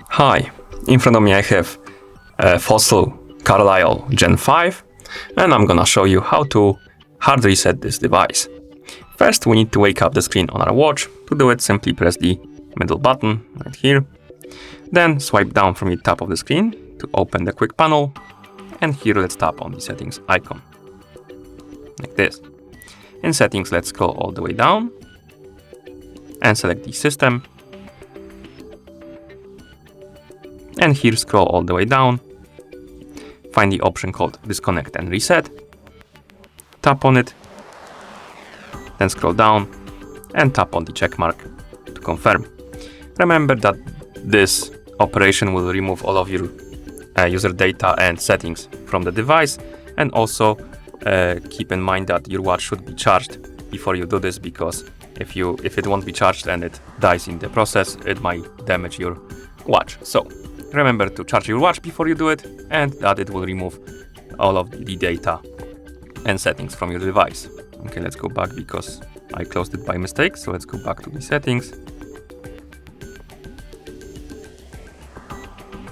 Hi, in front of me I have a FOSSIL Carlyle GEN 5, and I'm gonna show you how to hard reset this device. First, we need to wake up the screen on our watch. To do it, simply press the middle button right here. Then swipe down from the top of the screen to open the quick panel. And here let's tap on the settings icon, like this. In settings, let's scroll all the way down and select the system. And here scroll all the way down, find the option called disconnect and reset, tap on it, then scroll down and tap on the check mark to confirm. Remember that this operation will remove all of your user data and settings from the device, and also keep in mind that your watch should be charged before you do this, because if it won't be charged and it dies in the process, it might damage your watch. So remember to charge your watch before you do it, and that it will remove all of the data and settings from your device. Okay, let's go back because I closed it by mistake. So let's go back to the settings,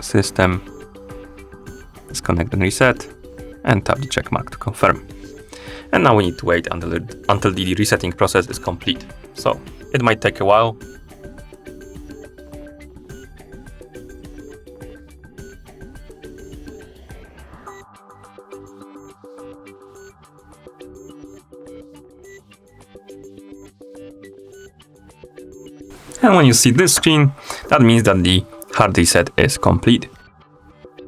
system, disconnect and reset, and tap the check mark to confirm. And now we need to wait until the resetting process is complete. So it might take a while. And when you see this screen, that means that the hard reset is complete.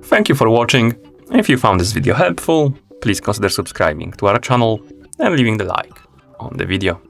Thank you for watching. If you found this video helpful, please consider subscribing to our channel and leaving the like on the video.